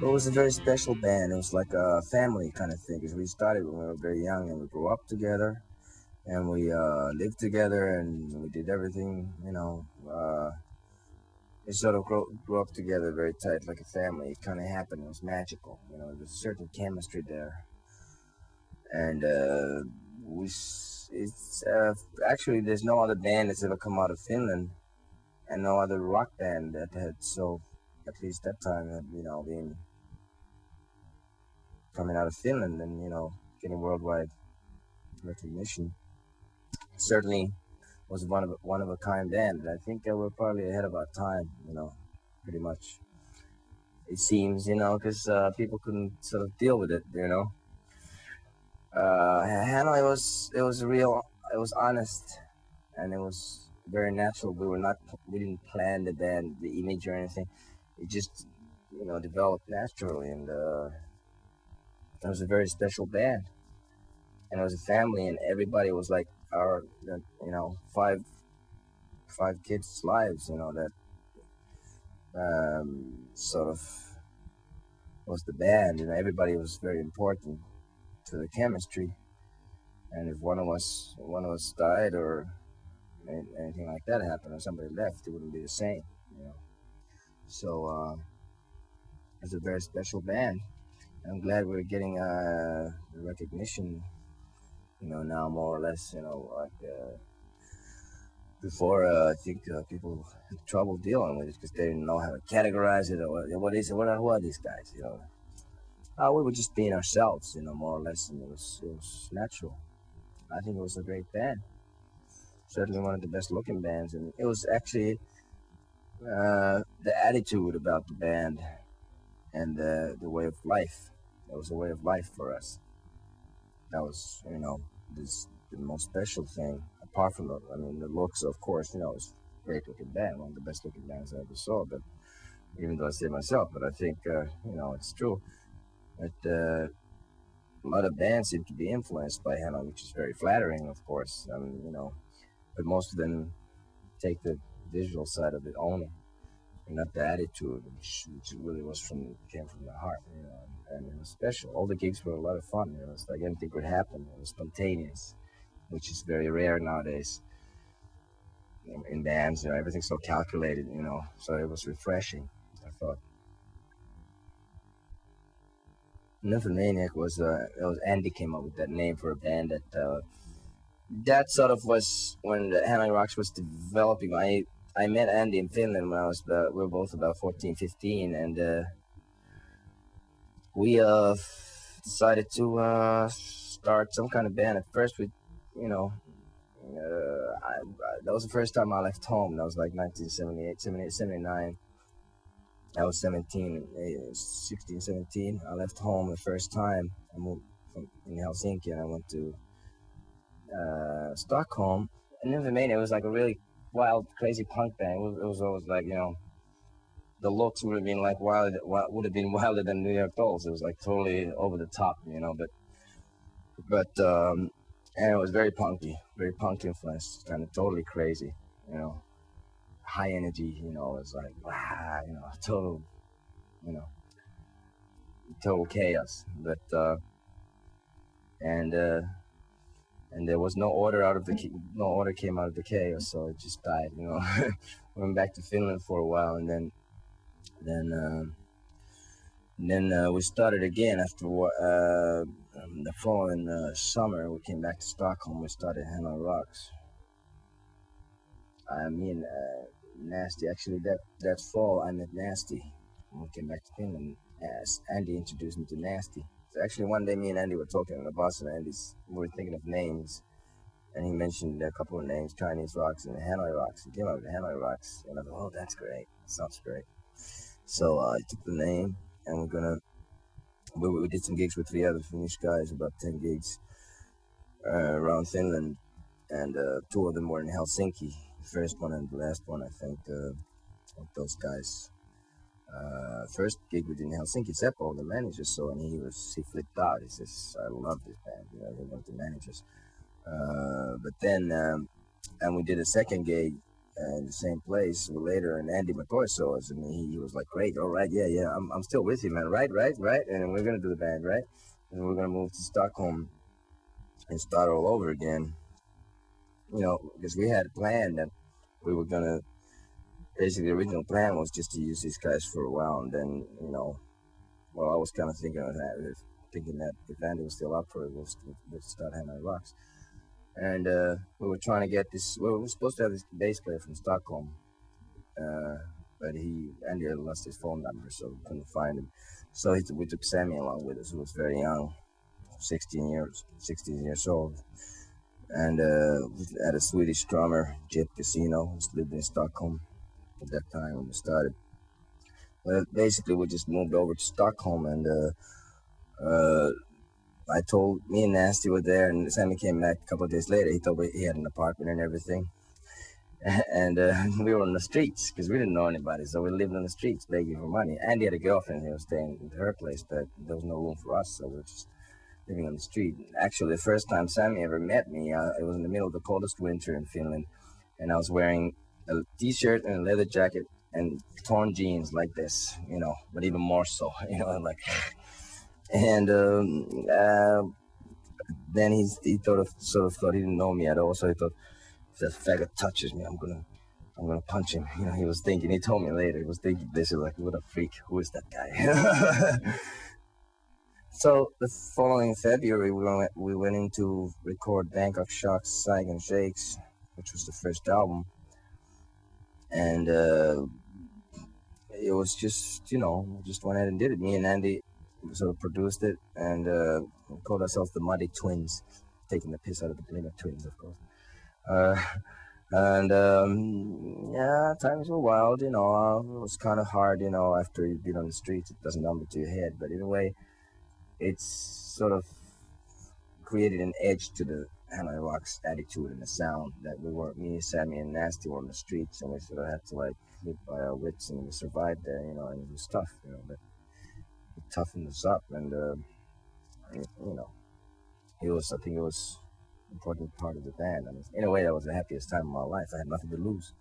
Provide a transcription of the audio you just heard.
It was a very special band. It was like a family kind of thing because we started when we were very young and we grew up together and we lived together and we did everything. We sort of grew up together very tight, like a family. It kind of happened. It was magical. There's a certain chemistry there, and it's actually there's no other band that's ever come out of Finland, and no other rock band that had so, at least that time, had been coming out of Finland and getting worldwide recognition. Certainly was one of a kind band. I think they were probably ahead of our time. Pretty much. It seems, because people couldn't sort of deal with it. Hanoi was real. It was honest, and it was very natural. We didn't plan the band, the image or anything. It just developed naturally, and it was a very special band, and it was a family, and everybody was like our five kids' lives. That sort of was the band. Everybody was very important to the chemistry, and if one of us died or anything like that happened or somebody left, it wouldn't be the same. So it's a very special band. I'm glad we're getting the recognition. Now more or less. Like before, I think people had trouble dealing with it because they didn't know how to categorize it or what is it. Who are these guys? We were just being ourselves. More or less, and it was natural. I think it was a great band. Certainly one of the best looking bands, and it was actually the attitude about the band and the way of life. It was a way of life for us. That was, the most special thing. Apart from the looks, of course, it's a great looking band, one of the best looking bands I ever saw. But even though I say myself, but I think, it's true that a lot of bands seem to be influenced by Hanoi, which is very flattering, of course. But most of them take the visual side of it only, and not the attitude, which really came from the heart, and it was special. All the gigs were a lot of fun. It's like anything could happen. It was spontaneous, which is very rare nowadays in bands. Everything's so calculated. So it was refreshing, I thought. Nymphomaniac it was Andy came up with that name for a band that sort of was when the Hanoi Rocks was developing. I met Andy in Finland when we were both about 14, 15, and we decided to start some kind of band. At first, that was the first time I left home. That was like 1978, 78, 79. I was 17, 16, 17. I left home the first time. I moved in Helsinki and I went to Stockholm. And Nymphomania was like a really wild, crazy punk band. It was always like, the looks would have been like wilder than New York Dolls. It was like totally over the top, but and it was very punk influence, kind of totally crazy, high energy, it was like, wow, you know, total chaos. But and there was no order came out of the chaos, so it just died. Went back to Finland for a while, and then we started again after the following summer. We came back to Stockholm. We started Hanoi Rocks. Nasty. Actually, that fall I met Nasty. When we came back to Finland, as Andy introduced me to Nasty. So actually, one day me and Andy were talking on the bus, and we were thinking of names, and he mentioned a couple of names: Chinese Rocks and Hanoi Rocks. He came up with Hanoi Rocks, and I thought, oh, that's great. Sounds great. So I took the name, and we did some gigs with 3 other Finnish guys, about 10 gigs around Finland, and 2 of them were in Helsinki. The first one and the last one, I think, of those guys. First gig we did in Helsinki, Seppo, the manager, saw, and he flipped out. He says, "I love this band." They weren't the managers. But then, and we did a second gig in the same place later, and Andy McCoy saw us, and he was like, "Great, all right, yeah, I'm still with you, man. Right, and we're gonna do the band, right, and we're gonna move to Stockholm and start all over again, because we had a plan that we were gonna. Basically, the original plan was just to use these guys for a while, and then, well, I was kind of thinking of that, thinking that if Andy was still up for it, we'll start Hanoi Rocks. And we were trying to get this. We were supposed to have this bass player from Stockholm, but Andy had lost his phone number, so we couldn't find him. So we took Sammy along with us, who was very young, 16 years old, and we had a Swedish drummer, Jet Casino, who lived in Stockholm at that time when we started. Well, basically, we just moved over to Stockholm, and I told, me and Nasty were there, and Sammy came back a couple of days later. He told me he had an apartment and everything. And we were on the streets because we didn't know anybody, so we lived on the streets begging for money. Andy had a girlfriend. He was staying at her place, but there was no room for us, so we were just living on the street. Actually, the first time Sammy ever met me, it was in the middle of the coldest winter in Finland, and I was wearing a t-shirt and a leather jacket and torn jeans like this, but even more so, like. And then he sort of thought he didn't know me at all, so he thought, if that faggot touches me, I'm gonna punch him. He was thinking. He told me later. He was thinking this. Like, what a freak! Who is that guy? So the following February, we went in to record Bangkok Shock's Saigon Shakes, which was the first album, and it was just just went ahead and did it. Me and Andy sort of produced it, and called ourselves the Muddy Twins, taking the piss out of the Plymouth Twins, of course. And yeah, times were wild, it was kind of hard, after you've been on the streets, it doesn't number to your head, but in a way, it's sort of created an edge to the Hanoi Rocks attitude and the sound that me, Sammy, and Nasty were on the streets, and we sort of had to live by our wits, and we survived there, and it was tough, but it toughened us up, and I think it was an important part of the band. I mean, in a way, that was the happiest time of my life. I had nothing to lose.